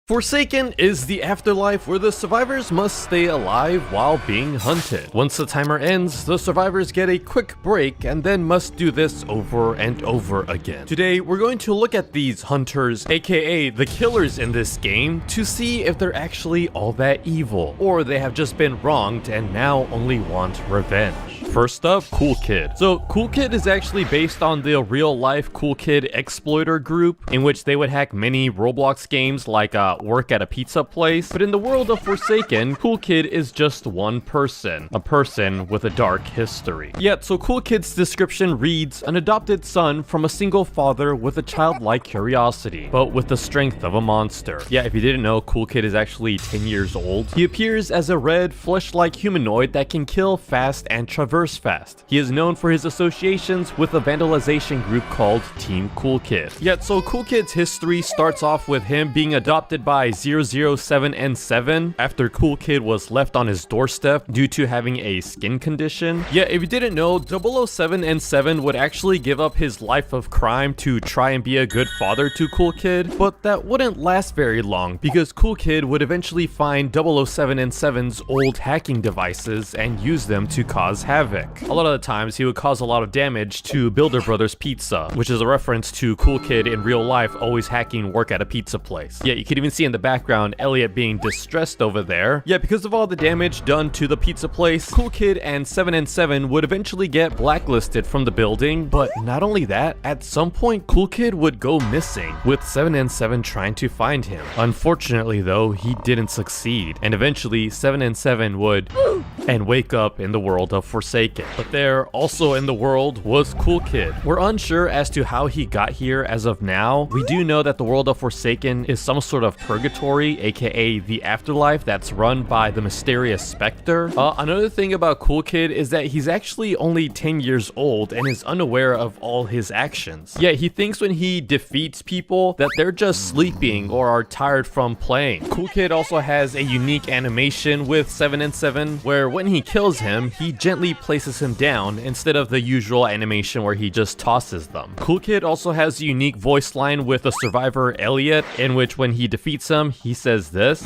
Forsaken is the afterlife where the survivors must stay alive while being hunted. Once the timer ends, the survivors get a quick break and then must do this over and over again. Today, we're going to look at these hunters, aka the killers in this game, to see if they're actually all that evil, or they have just been wronged and now only want revenge. First up, Cool Kid. So Cool Kid is actually based on the real-life Cool Kid exploiter group, in which they would hack many Roblox games like work at a pizza place. But in the world of Forsaken, Cool Kid is just one person, a person with a dark history. Yet, so Cool Kid's description reads, an adopted son from a single father with a childlike curiosity, but with the strength of a monster. Yeah, if you didn't know, Cool Kid is actually 10 years old. He appears as a red, flesh-like humanoid that can kill fast and traverse fast. He is known for his associations with a vandalization group called Team Cool Kid. Yet, so Cool Kid's history starts off with him being adopted by 007 and 7 after Cool Kid was left on his doorstep due to having a skin condition. Yet, if you didn't know, 007 and 7 would actually give up his life of crime to try and be a good father to Cool Kid, but that wouldn't last very long because Cool Kid would eventually find 007 and 7's old hacking devices and use them to cause havoc. A lot of the times he would cause a lot of damage to Builder Brothers Pizza, which is a reference to Cool Kid in real life always hacking work at a pizza place. Yeah, you could even see in the background Elliot being distressed over there. Yeah, because of all the damage done to the pizza place, Cool Kid and 7 and 7 would eventually get blacklisted from the building, but not only that, at some point Cool Kid would go missing, with 7 and 7 trying to find him. Unfortunately though, he didn't succeed, and eventually 7 and 7 would and wake up in the world of Forsaken. But there, also in the world, was Cool Kid. We're unsure as to how he got here as of now. We do know that the world of Forsaken is some sort of purgatory, aka the afterlife that's run by the mysterious Spectre. Another thing about Cool Kid is that he's actually only 10 years old and is unaware of all his actions. Yeah, he thinks when he defeats people that they're just sleeping or are tired from playing. Cool Kid also has a unique animation with 7 and 7 where when he kills him, he gently places him down instead of the usual animation where he just tosses them. Cool Kid also has a unique voice line with the survivor Elliot, in which when he defeats him, he says this.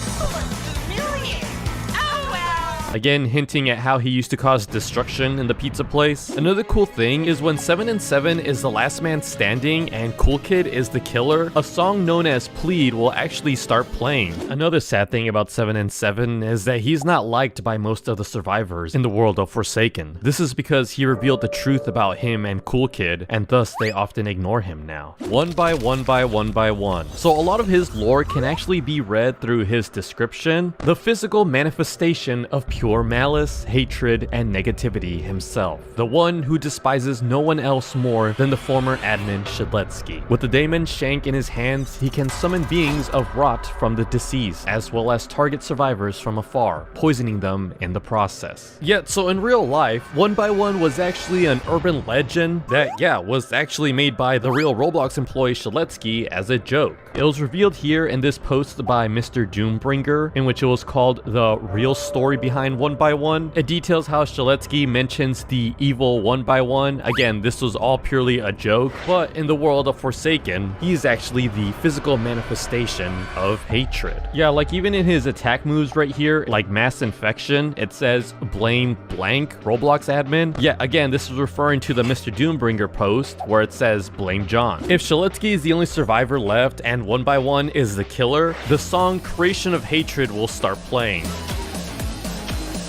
Again, hinting at how he used to cause destruction in the pizza place. Another cool thing is when 7 and 7 is the last man standing and Cool Kid is the killer, a song known as Plead will actually start playing. Another sad thing about 7 and 7 is that he's not liked by most of the survivors in the world of Forsaken. This is because he revealed the truth about him and Cool Kid, and thus they often ignore him now. One by one by one by one. So a lot of his lore can actually be read through his description, the physical manifestation of pure malice, hatred, and negativity himself. The one who despises no one else more than the former admin Shiletsky. With the Daemon Shank in his hands, he can summon beings of rot from the deceased, as well as target survivors from afar, poisoning them in the process. Yet, so in real life, 1 by 1 was actually an urban legend that, yeah, was actually made by the real Roblox employee Shiletsky as a joke. It was revealed here in this post by Mr. Doombringer, in which it was called The Real Story Behind 1 by 1. It details how Shiletsky mentions the evil 1 by 1. Again, this was all purely a joke, but in the world of Forsaken, he's actually the physical manifestation of hatred. Yeah, like even in his attack moves right here, like Mass Infection, it says blame blank Roblox admin. Yeah, again, this is referring to the Mr. Doombringer post where it says blame John. If Shiletsky is the only survivor left and 1 by 1 is the killer, the song Creation of Hatred will start playing.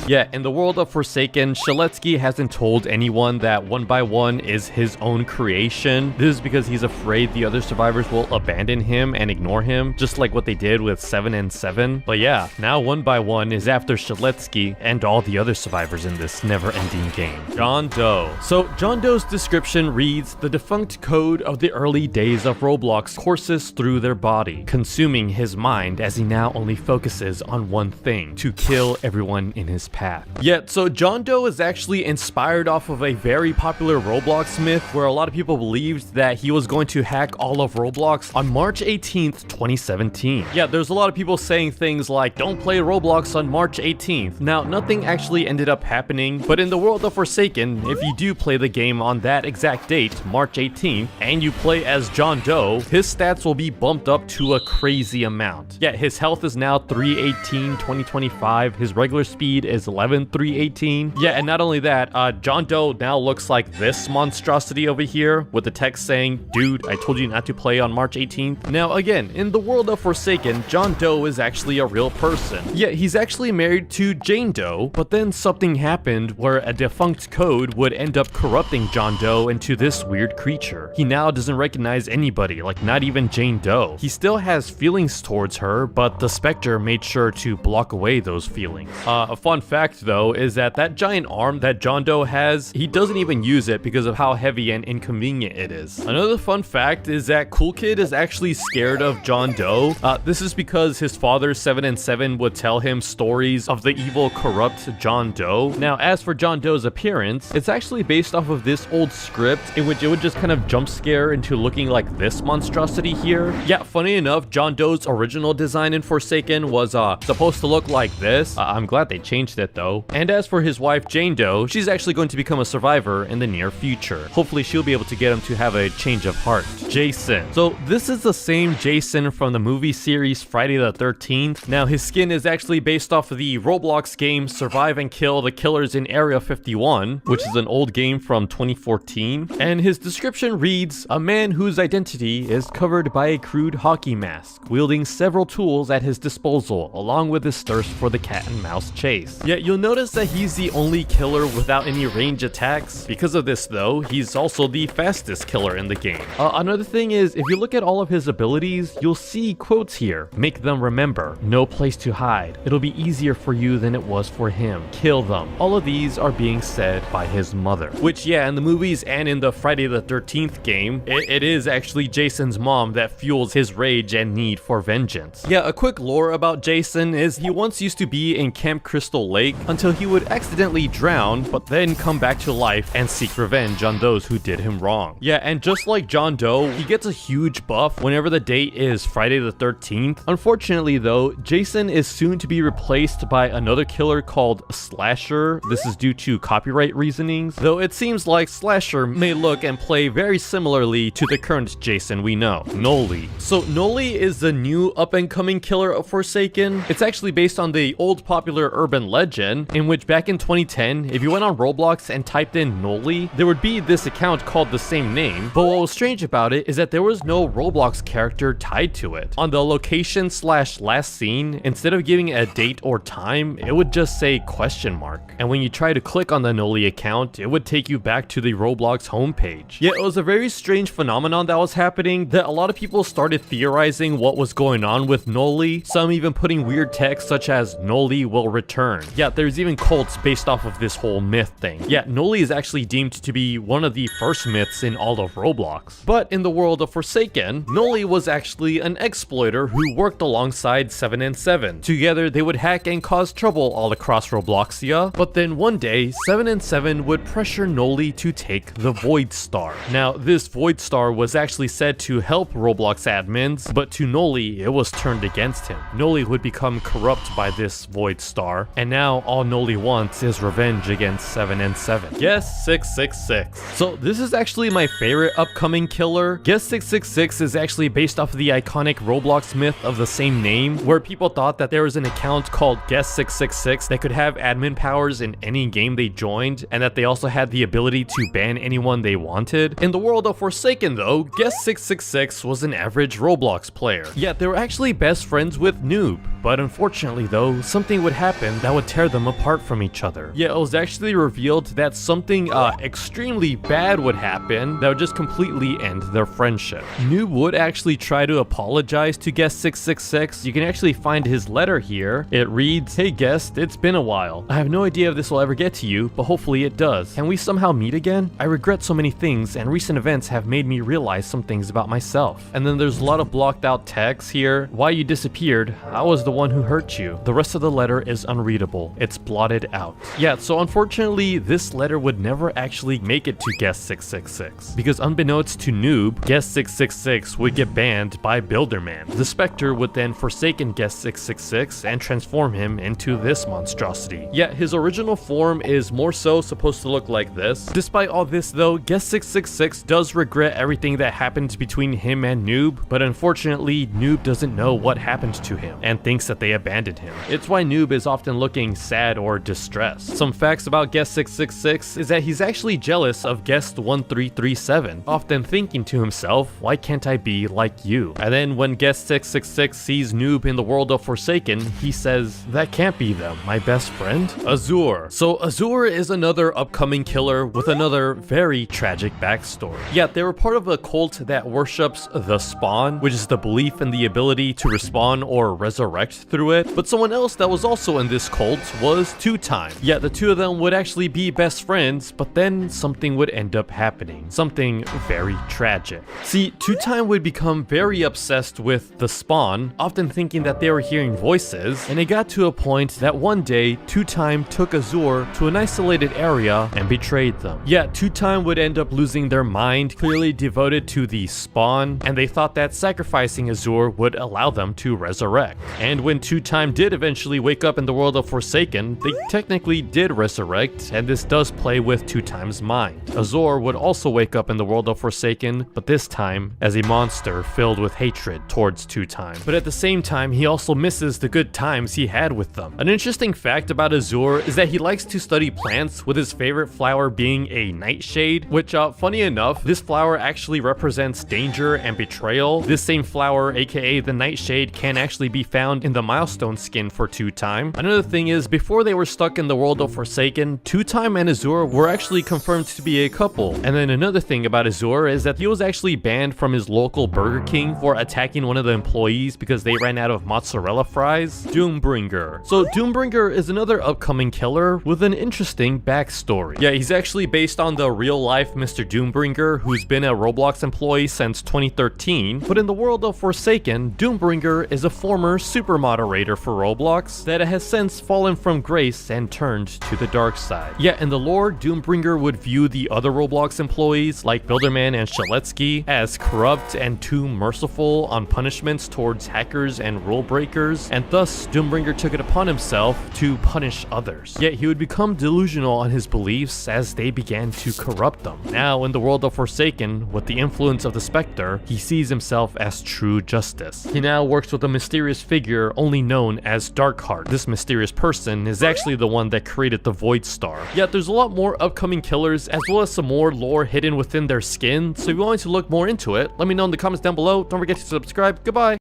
Yeah, in the world of Forsaken, Shiletsky hasn't told anyone that 1 by 1 is his own creation. This is because he's afraid the other survivors will abandon him and ignore him, just like what they did with 7 and 7. But yeah, now 1 by 1 is after Shiletsky and all the other survivors in this never-ending game. John Doe. So John Doe's description reads, the defunct code of the early days of Roblox courses through their body, consuming his mind as he now only focuses on one thing, to kill everyone in his path. Yet, so John Doe is actually inspired off of a very popular Roblox myth where a lot of people believed that he was going to hack all of Roblox on March 18th, 2017. Yeah, there's a lot of people saying things like, don't play Roblox on March 18th. Now, nothing actually ended up happening, but in the world of Forsaken, if you do play the game on that exact date, March 18th, and you play as John Doe, his stats will be bumped up to a crazy amount. Yeah, his health is now 318, 2025. His regular speed is 11, 318. Yeah, and not only that, John Doe now looks like this monstrosity over here with the text saying, dude, I told you not to play on March 18th. Now, again, in the world of Forsaken, John Doe is actually a real person. Yeah, he's actually married to Jane Doe, but then something happened where a defunct code would end up corrupting John Doe into this weird creature. He now doesn't recognize anybody, like not even Jane Doe. He still has feelings towards her, but the Spectre made sure to block away those feelings. A fun fact though is that giant arm that John Doe has, he doesn't even use it because of how heavy and inconvenient it is. Another fun fact is that Cool Kid is actually scared of John Doe. This is because his father 7 and 7 would tell him stories of the evil, corrupt John Doe. Now, as for John Doe's appearance, it's actually based off of this old script in which it would just kind of jump scare into looking like this monstrosity here. Yeah, funny enough, John Doe's original design in Forsaken was supposed to look like this. I'm glad they changed it though. And as for his wife Jane Doe, she's actually going to become a survivor in the near future. Hopefully she'll be able to get him to have a change of heart. Jason. So this is the same Jason from the movie series Friday the 13th. Now his skin is actually based off of the Roblox game Survive and Kill the Killers in Area 51, which is an old game from 2014. And his description reads, a man whose identity is covered by a crude hockey mask, wielding several tools at his disposal, along with his thirst for the cat and mouse chase. Yet you'll notice that he's the only killer without any range attacks. Because of this though, he's also the fastest killer in the game. Another thing is, if you look at all of his abilities, you'll see quotes here. Make them remember. No place to hide. It'll be easier for you than it was for him. Kill them. All of these are being said by his mother. Which, yeah, in the movies and in the Friday the 13th game, it is actually Jason's mom that fuels his rage and need for vengeance. Yeah, a quick lore about Jason is he once used to be in Camp Crystal Lake until he would accidentally drown, but then come back to life and seek revenge on those who did him wrong. Yeah, and just like John Doe, he gets a huge buff whenever the date is Friday the 13th. Unfortunately though, Jason is soon to be replaced by another killer called Slasher. This is due to copyright reasonings, though it seems like Slasher may look and play very similarly to the current Jason we know, Noli. So Noli is the new up-and-coming killer of Forsaken. It's actually based on the old popular urban legend, in which back in 2010, if you went on Roblox and typed in Noli, there would be this account called the same name, but what was strange about it is that there was no Roblox character tied to it. On the location/last scene, instead of giving a date or time, it would just say question mark. And when you try to click on the Noli account, it would take you back to the Roblox homepage. Yeah, it was a very strange phenomenon that was happening that a lot of people started theorizing what was going on with Noli, some even putting weird text such as Noli will return. Yeah, there's even cults based off of this whole myth thing. Yeah, Noli is actually deemed to be one of the first myths in all of Roblox. But in the world of Forsaken, Noli was actually an exploiter who worked alongside 7 and 7. Together, they would hack and cause trouble all across Robloxia, but then one day, 7 and 7 would pressure Noli to take the Void Star. Now, this Void Star was actually said to help Roblox admins, but to Noli, it was turned against him. Noli would become corrupt by this Void Star, and now all Noli wants is revenge against 7 and 7. Guess 666. So this is actually my favorite upcoming killer. Guess 666 is actually based off of the iconic Roblox myth of the same name, where people thought that there was an account called Guess 666 that could have admin powers in any game they joined, and that they also had the ability to ban anyone they wanted. In the world of Forsaken though, Guess 666 was an average Roblox player. Yet they were actually best friends with Noob. But unfortunately though, something would happen that would tear them apart from each other. Yeah, it was actually revealed that something extremely bad would happen that would just completely end their friendship. Noob would actually try to apologize to Guest 666. You can actually find his letter here. It reads, "Hey Guest, it's been a while. I have no idea if this will ever get to you, but hopefully it does. Can we somehow meet again? I regret so many things, and recent events have made me realize some things about myself." And then there's a lot of blocked out text here. "Why you disappeared? I was the one who hurt you. The rest of the letter is unreadable. It's blotted out. Yeah, so unfortunately, this letter would never actually make it to Guest 666, because unbeknownst to Noob, Guest 666 would get banned by Builderman. The Spectre would then forsaken Guest 666 and transform him into this monstrosity. Yet his original form is more so supposed to look like this. Despite all this though, Guest 666 does regret everything that happened between him and Noob, but unfortunately Noob doesn't know what happened to him and thinks that they abandoned him. It's why Noob is often looking sad or distressed. Some facts about Guest 666 is that he's actually jealous of Guest 1337, often thinking to himself, why can't I be like you? And then when Guest 666 sees Noob in the world of Forsaken, he says, that can't be them, my best friend? Azure. So Azure is another upcoming killer with another very tragic backstory. Yeah, they were part of a cult that worships the Spawn, which is the belief in the ability to respawn or resurrect through it. But someone else that was also in this cult was Two Time. Yeah, the two of them would actually be best friends, but then something would end up happening. Something very tragic. See, Two Time would become very obsessed with the Spawn, often thinking that they were hearing voices, and it got to a point that one day, Two Time took Azure to an isolated area and betrayed them. Yeah, Two Time would end up losing their mind, clearly devoted to the Spawn, and they thought that sacrificing Azure would allow them to resurrect. And when Two Time did eventually wake up in the world of Forsaken, they technically did resurrect, and this does play with Two Time's mind. Azure would also wake up in the world of Forsaken, but this time as a monster filled with hatred towards Two Time. But at the same time, he also misses the good times he had with them. An interesting fact about Azure is that he likes to study plants, with his favorite flower being a nightshade, which funny enough, this flower actually represents danger and betrayal. This same flower, aka the nightshade, can actually be found in the milestone skin for Two Time. Another thing is, before they were stuck in the world of Forsaken, Two Time and Azure were actually confirmed to be a couple. And then another thing about Azure is that he was actually banned from his local Burger King for attacking one of the employees because they ran out of mozzarella fries. Doombringer. So Doombringer is another upcoming killer with an interesting backstory. Yeah, he's actually based on the real life Mr. Doombringer, who's been a Roblox employee since 2013, but in the world of Forsaken, Doombringer is a former super moderator for Roblox that has since fallen from grace and turned to the dark side. Yet in the lore, Doombringer would view the other Roblox employees like Builderman and Shaletsky as corrupt and too merciful on punishments towards hackers and rule breakers, and thus Doombringer took it upon himself to punish others. Yet he would become delusional on his beliefs as they began to corrupt them. Now in the world of Forsaken, with the influence of the Spectre, he sees himself as true justice. He now works with a mysterious figure only known as Darkheart. This mysterious person is actually the one that created the Void Star. Yet there's a lot more upcoming killers as well as some more lore hidden within their skin, so if you want to look more into it, let me know in the comments down below. Don't forget to subscribe. Goodbye!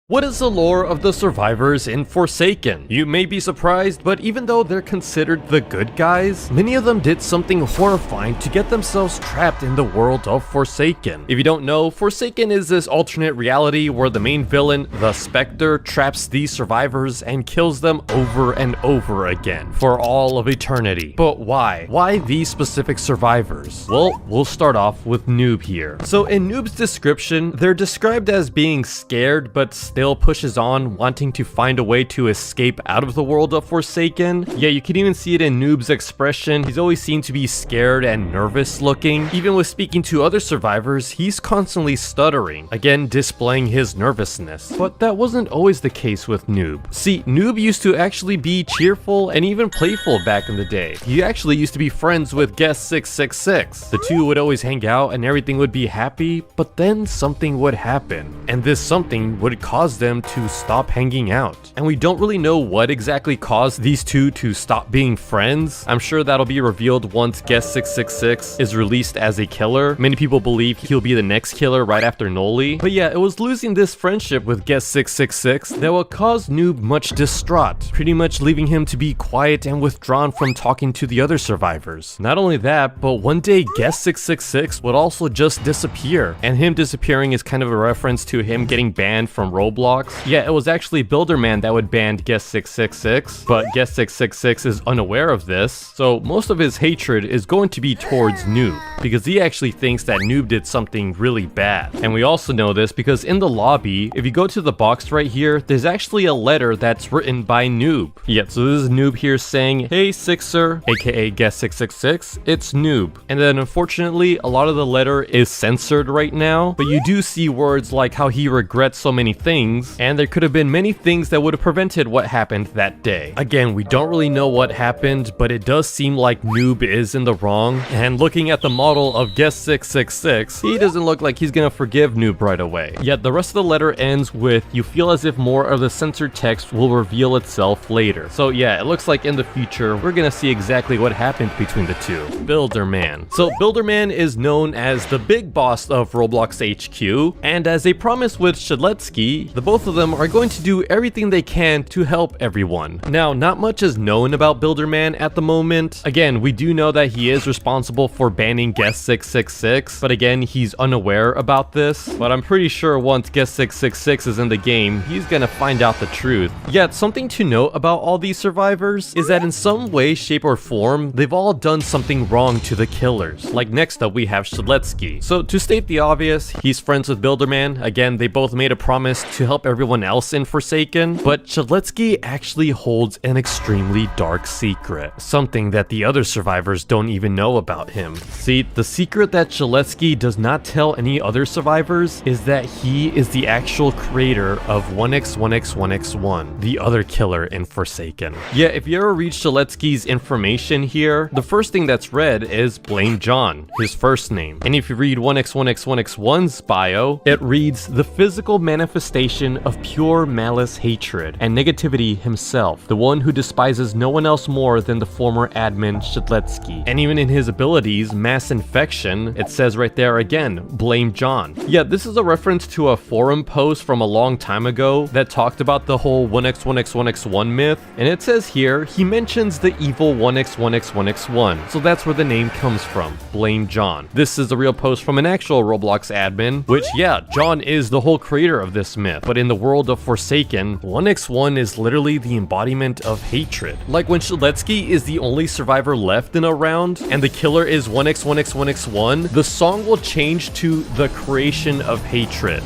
What is the lore of the survivors in Forsaken? You may be surprised, but even though they're considered the good guys, many of them did something horrifying to get themselves trapped in the world of Forsaken. If you don't know, Forsaken is this alternate reality where the main villain, the Spectre, traps these survivors and kills them over and over again for all of eternity. But why? Why these specific survivors? Well, we'll start off with Noob here. So in Noob's description, they're described as being scared but still pushes on, wanting to find a way to escape out of the world of Forsaken. Yeah, you can even see it in Noob's expression. He's always seen to be scared and nervous looking. Even with speaking to other survivors, he's constantly stuttering, again displaying his nervousness. But that wasn't always the case with Noob. See, Noob used to actually be cheerful and even playful back in the day. He actually used to be friends with Guest 666. The two would always hang out and everything would be happy, but then something would happen, and this something would cause them to stop hanging out. And we don't really know what exactly caused these two to stop being friends. I'm sure that'll be revealed once Guest 666 is released as a killer. Many people believe he'll be the next killer right after Noli. But yeah, it was losing this friendship with Guest 666 that would cause Noob much distraught, pretty much leaving him to be quiet and withdrawn from talking to the other survivors. Not only that, but one day Guest 666 would also just disappear, and him disappearing is kind of a reference to him getting banned from Roblox Roblox. Yeah, it was actually Builderman that would ban Guest 666, but Guest 666 is unaware of this, so most of his hatred is going to be towards Noob, because he actually thinks that Noob did something really bad. And we also know this because in the lobby, if you go to the box right here, there's actually a letter that's written by Noob. Yeah, so this is Noob here saying, "Hey Sixer," aka Guest 666, "it's Noob." And then unfortunately, a lot of the letter is censored right now, but you do see words like how he regrets so many things, and there could have been many things that would have prevented what happened that day. Again, we don't really know what happened, but it does seem like Noob is in the wrong, and looking at the model of Guest 666, he doesn't look like he's gonna forgive Noob right away. Yet the rest of the letter ends with, "You feel as if more of the censored text will reveal itself later." So yeah, it looks like in the future, we're gonna see exactly what happened between the two. Builderman. So Builderman is known as the big boss of Roblox HQ, and as they promised with Shadletsky, the both of them are going to do everything they can to help everyone. Now, not much is known about Builderman at the moment. Again, we do know that he is responsible for banning Guest 666, but again, he's unaware about this. But I'm pretty sure once Guest 666 is in the game, he's gonna find out the truth. Yet, something to note about all these survivors is that in some way, shape, or form, they've all done something wrong to the killers. Like next up, we have Shadletsky. So to state the obvious, he's friends with Builderman. Again, they both made a promise to help everyone else in Forsaken, but Shadletsky actually holds an extremely dark secret, something that the other survivors don't even know about him. See, the secret that Shadletsky does not tell any other survivors is that he is the actual creator of 1x1x1x1, the other killer in Forsaken. Yeah, if you ever read Shadletsky's information here, the first thing that's read is Blame John, his first name. And if you read 1x1x1x1's bio, it reads the physical manifestation of pure malice, hatred, and negativity himself, the one who despises no one else more than the former admin Shadletsky. And even in his abilities, Mass Infection, it says right there again, Blame John. Yeah, this is a reference to a forum post from a long time ago that talked about the whole 1x1x1x1 myth, and it says here, he mentions the evil 1x1x1x1, so that's where the name comes from, Blame John. This is a real post from an actual Roblox admin, which yeah, John is the whole creator of this myth, but in the world of Forsaken, 1x1 is literally the embodiment of hatred. Like when Shadletsky is the only survivor left in a round, and the killer is 1x1x1x1, the song will change to the creation of hatred.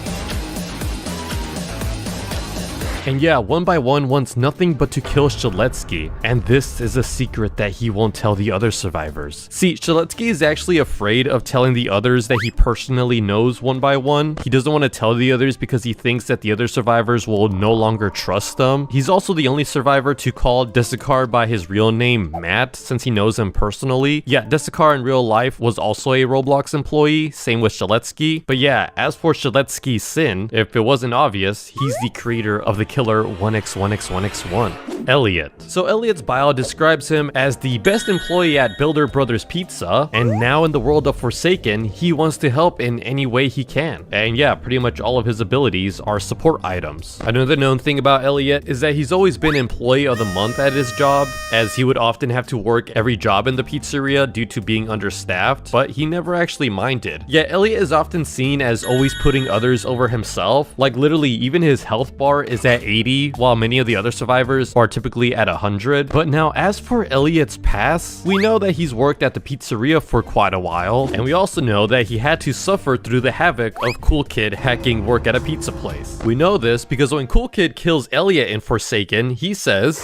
And yeah, 1x1 wants nothing but to kill Shadletsky, and this is a secret that he won't tell the other survivors. See, Shadletsky is actually afraid of telling the others that he personally knows 1x1. He doesn't want to tell the others because he thinks that the other survivors will no longer trust them. He's also the only survivor to call Desikar by his real name, Matt, since he knows him personally. Yeah, Desikar in real life was also a Roblox employee, same with Shadletsky. But yeah, as for Shadletsky's sin, if it wasn't obvious, he's the creator of the killer 1x1x1x1. Elliot. So Elliot's bio describes him as the best employee at Builder Brothers Pizza, and now in the world of Forsaken, he wants to help in any way he can. And yeah, pretty much all of his abilities are support items. Another known thing about Elliot is that he's always been employee of the month at his job, as he would often have to work every job in the pizzeria due to being understaffed, but he never actually minded. Yet Elliot is often seen as always putting others over himself, like literally even his health bar is at 80, while many of the other survivors are typically at 100. But now, as for Elliot's past, we know that he's worked at the pizzeria for quite a while, and we also know that he had to suffer through the havoc of Cool Kid hacking work at a pizza place. We know this because when Cool Kid kills Elliot in Forsaken, he says,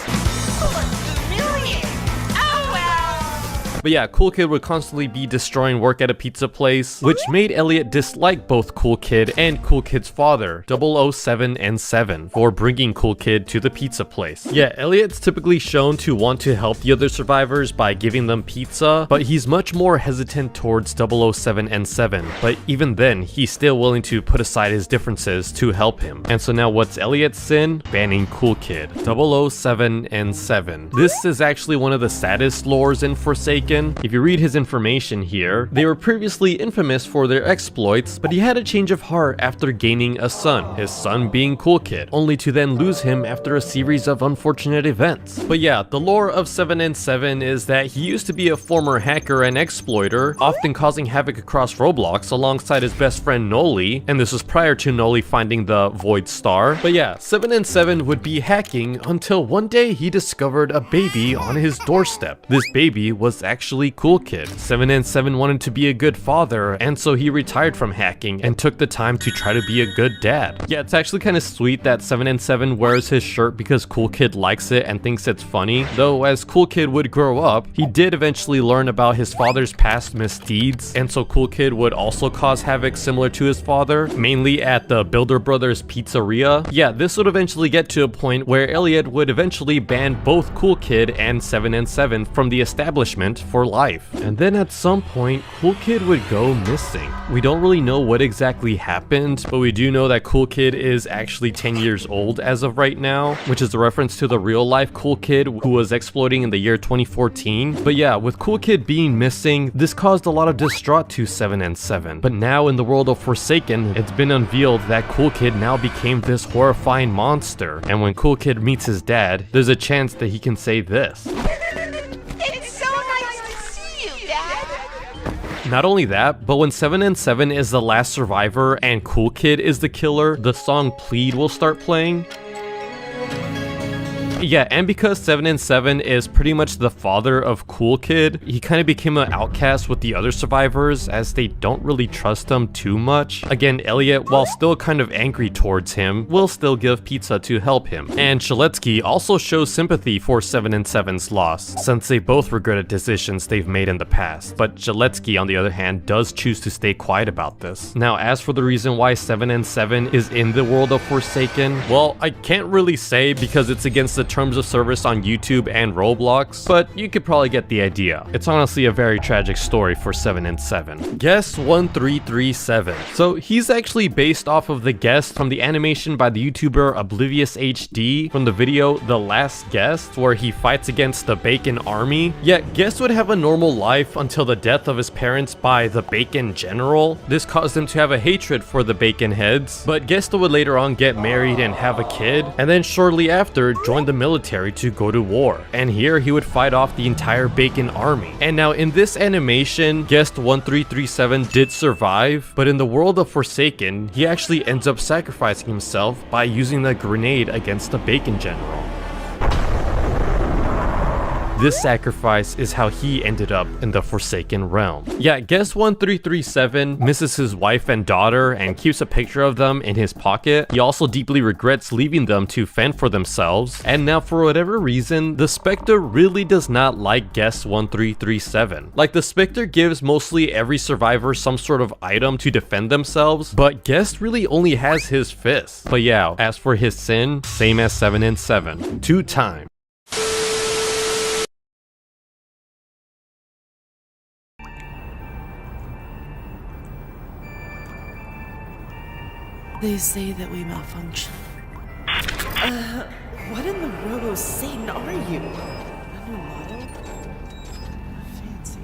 but yeah, Cool Kid would constantly be destroying work at a pizza place, which made Elliot dislike both Cool Kid and Cool Kid's father, 007 and 7, for bringing Cool Kid to the pizza place. Yeah, Elliot's typically shown to want to help the other survivors by giving them pizza, but he's much more hesitant towards 007 and 7, but even then, he's still willing to put aside his differences to help him. And so now what's Elliot's sin? Banning Cool Kid, 007 and 7. This is actually one of the saddest lores in Forsaken, Forsaken. If you read his information here, they were previously infamous for their exploits, but he had a change of heart after gaining a son, his son being Cool Kid, only to then lose him after a series of unfortunate events. But yeah, the lore of 7 and 7 is that he used to be a former hacker and exploiter, often causing havoc across Roblox alongside his best friend Noli, and this was prior to Noli finding the Void Star. But yeah, 7 and 7 would be hacking until one day he discovered a baby on his doorstep. This baby was actually Cool Kid. 7 and 7 wanted to be a good father, and so he retired from hacking and took the time to try to be a good dad. Yeah, it's actually kind of sweet that 7 and 7 wears his shirt because Cool Kid likes it and thinks it's funny, though as Cool Kid would grow up, he did eventually learn about his father's past misdeeds, and so Cool Kid would also cause havoc similar to his father, mainly at the Builder Brothers pizzeria. Yeah, this would eventually get to a point where Elliot would eventually ban both Cool Kid and 7 and 7 from the establishment for life. And then at some point, Cool Kid would go missing. We don't really know what exactly happened, but we do know that Cool Kid is actually 10 years old as of right now, which is a reference to the real life Cool Kid who was exploiting in the year 2014. But yeah, with Cool Kid being missing, this caused a lot of distraught to 7 and 7. But now in the world of Forsaken, it's been unveiled that Cool Kid now became this horrifying monster. And when Cool Kid meets his dad, there's a chance that he can say this. It's so nice to see you, Dad! Not only that, but when 7 and 7 is the last survivor and Cool Kid is the killer, the song Plead will start playing. Yeah, and because 7 and 7 is pretty much the father of Cool Kid, he kind of became an outcast with the other survivors as they don't really trust him too much. Again, Elliot, while still kind of angry towards him, will still give pizza to help him. And Shaletsky also shows sympathy for 7 and 7's loss, since they both regretted decisions they've made in the past. But Shaletsky, on the other hand, does choose to stay quiet about this. Now, as for the reason why 7 and 7 is in the world of Forsaken, well, I can't really say because it's against the terms of service on YouTube and Roblox, but you could probably get the idea. It's honestly a very tragic story for 7 and 7. Guest 1337. So he's actually based off of the guest from the animation by the YouTuber Oblivious HD from the video The Last Guest, where he fights against the Bacon Army. Yet Guest would have a normal life until the death of his parents by the Bacon General. This caused him to have a hatred for the Bacon Heads, but Guest would later on get married and have a kid, and then shortly after join the military to go to war. And here he would fight off the entire Bacon army. And now in this animation, Guest 1337 did survive, but in the world of Forsaken, he actually ends up sacrificing himself by using a grenade against the Bacon General. This sacrifice is how he ended up in the Forsaken realm. Yeah, Guest 1337 misses his wife and daughter and keeps a picture of them in his pocket. He also deeply regrets leaving them to fend for themselves. And now for whatever reason, the Spectre really does not like Guest 1337. Like, the Spectre gives mostly every survivor some sort of item to defend themselves, but Guest really only has his fists. But yeah, as for his sin, same as 7 and 7. 2 times. They say that we malfunction. What in the robo Satan are you? A new model? Fancy.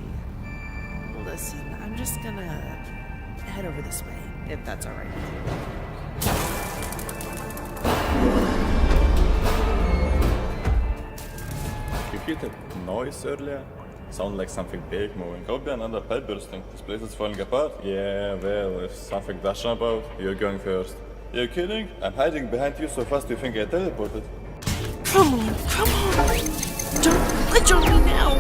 Listen, I'm just gonna head over this way, if that's alright with You hear that noise earlier? Sounded like something big moving. Could be another pipe bursting. This place is falling apart. Yeah, well, if something does jump out, you're going first. You're kidding? I'm hiding behind you so fast you think I teleported. Come on, come on! Don't glitch on me now!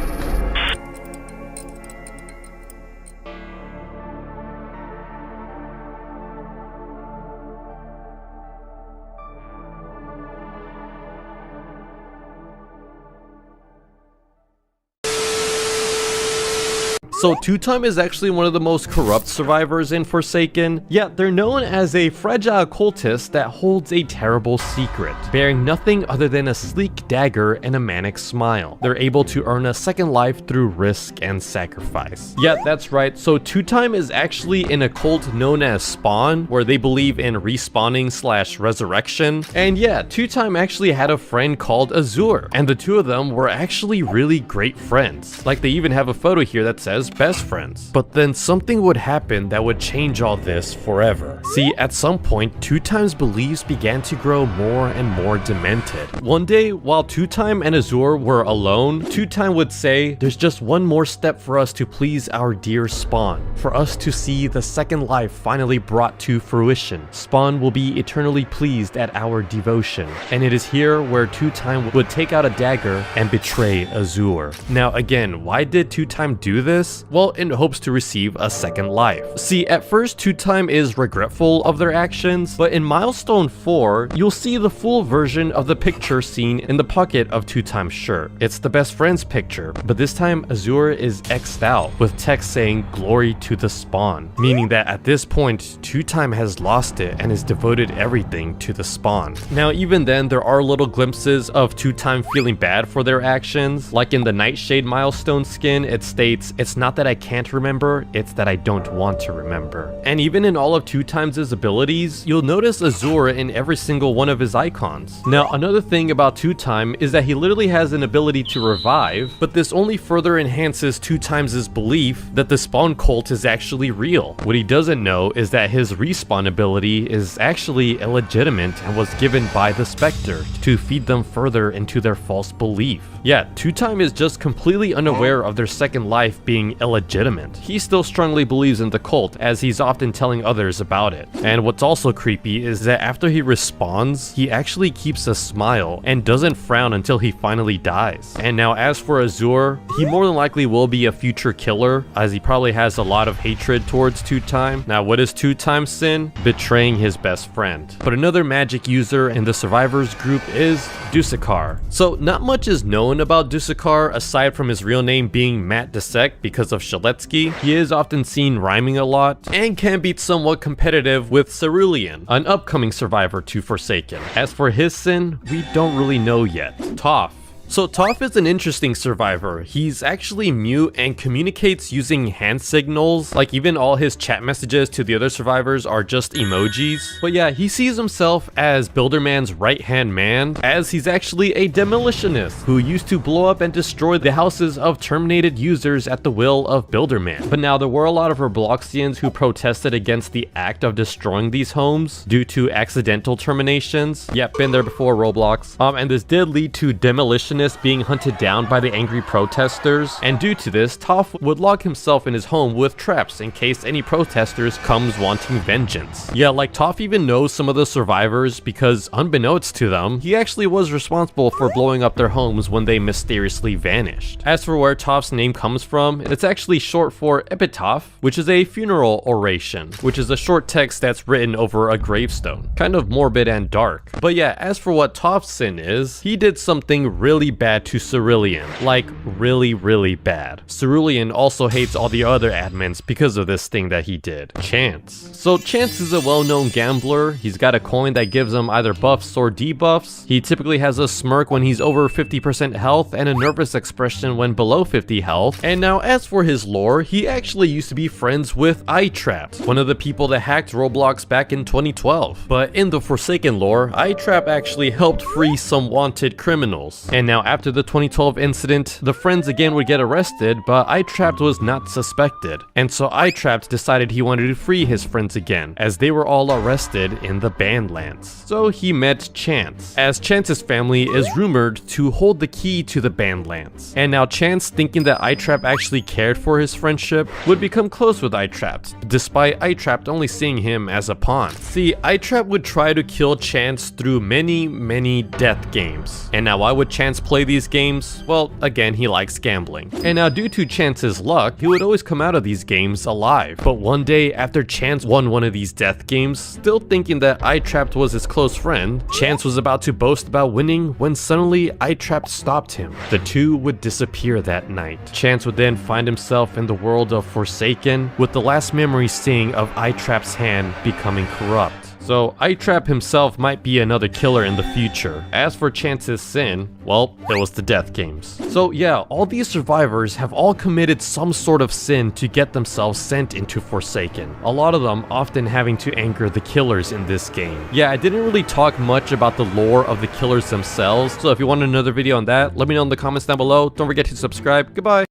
So Two-Time is actually one of the most corrupt survivors in Forsaken, yet they're known as a fragile cultist that holds a terrible secret, bearing nothing other than a sleek dagger and a manic smile. They're able to earn a second life through risk and sacrifice. Yeah, that's right, so Two-Time is actually in a cult known as Spawn, where they believe in respawning / resurrection. And yeah, Two-Time actually had a friend called Azure, and the two of them were actually really great friends. Like, they even have a photo here that says best friends. But then something would happen that would change all this forever. See, at some point, Two-Time's beliefs began to grow more and more demented. One day, while Two-Time and Azure were alone, Two-Time would say, "There's just one more step for us to please our dear Spawn, for us to see the second life finally brought to fruition. Spawn will be eternally pleased at our devotion." And it is here where Two-Time would take out a dagger and betray Azure. Now again, why did Two-Time do this? Well, in hopes to receive a second life. See, at first Two-Time is regretful of their actions, but in milestone 4, you'll see the full version of the picture seen in the pocket of Two-Time's shirt. It's the best friends picture, but this time Azure is X'd out with text saying "Glory to the Spawn," meaning that at this point, Two-Time has lost it and has devoted everything to the Spawn. Now even then, there are little glimpses of Two-Time feeling bad for their actions. Like in the Nightshade milestone skin, it states, "It's not that I can't remember, it's that I don't want to remember." And even in all of Two-Time's abilities, you'll notice Azure in every single one of his icons. Now another thing about Two-Time is that he literally has an ability to revive, but this only further enhances Two-Time's belief that the Spawn cult is actually real. What he doesn't know is that his respawn ability is actually illegitimate and was given by the Spectre to feed them further into their false belief. Yeah, Two-Time is just completely unaware of their second life being illegitimate. He still strongly believes in the cult, as he's often telling others about it. And what's also creepy is that after he respawns, he actually keeps a smile and doesn't frown until he finally dies. And now as for Azure, he more than likely will be a future killer, as he probably has a lot of hatred towards Two-Time. Now what is Two-Time's sin? Betraying his best friend. But another magic user in the survivors group is Dusakar. So not much is known about Dusakar aside from his real name being Matt Desek because of Shaletsky. He is often seen rhyming a lot and can be somewhat competitive with Cerulean, an upcoming survivor to Forsaken. As for his sin, we don't really know yet. Toph. So Toph is an interesting survivor. He's actually mute and communicates using hand signals. Like, even all his chat messages to the other survivors are just emojis. But yeah, he sees himself as Builderman's right-hand man, as he's actually a demolitionist who used to blow up and destroy the houses of terminated users at the will of Builderman. But now there were a lot of Robloxians who protested against the act of destroying these homes due to accidental terminations. Yep, been there before, Roblox. And this did lead to demolitionists being hunted down by the angry protesters, and due to this, Toph would lock himself in his home with traps in case any protesters comes wanting vengeance. Yeah, like Toph even knows some of the survivors because, unbeknownst to them, he actually was responsible for blowing up their homes when they mysteriously vanished. As for where Toph's name comes from, it's actually short for epitaph, which is a funeral oration, which is a short text that's written over a gravestone. Kind of morbid and dark. But yeah, as for what Toph's sin is, he did something really bad to Cerulean. Like, really bad. Cerulean also hates all the other admins because of this thing that he did. Chance. So Chance is a well-known gambler. He's got a coin that gives him either buffs or debuffs. He typically has a smirk when he's over 50% health and a nervous expression when below 50 health. And now as for his lore, he actually used to be friends with iTrap, one of the people that hacked Roblox back in 2012. But in the Forsaken lore, iTrap actually helped free some wanted criminals. And now after the 2012 incident, the friends again would get arrested, but iTrapped was not suspected. And so iTrapped decided he wanted to free his friends again, as they were all arrested in the Bandlands. So he met Chance, as Chance's family is rumored to hold the key to the Bandlands. And now Chance, thinking that iTrap actually cared for his friendship, would become close with iTrapped, despite iTrapped only seeing him as a pawn. See, iTrap would try to kill Chance through many death games. And now why would Chance play these games? Well, again, he likes gambling. And now due to Chance's luck, he would always come out of these games alive. But one day after Chance won one of these death games, still thinking that iTrapped was his close friend, Chance was about to boast about winning when suddenly iTrapped stopped him. The two would disappear that night. Chance would then find himself in the world of Forsaken, with the last memory seeing of iTrapped's hand becoming corrupt. So iTrap himself might be another killer in the future. As for Chance's sin, well, it was the death games. So yeah, all these survivors have all committed some sort of sin to get themselves sent into Forsaken. A lot of them often having to anger the killers in this game. Yeah, I didn't really talk much about the lore of the killers themselves, so if you want another video on that, let me know in the comments down below. Don't forget to subscribe. Goodbye!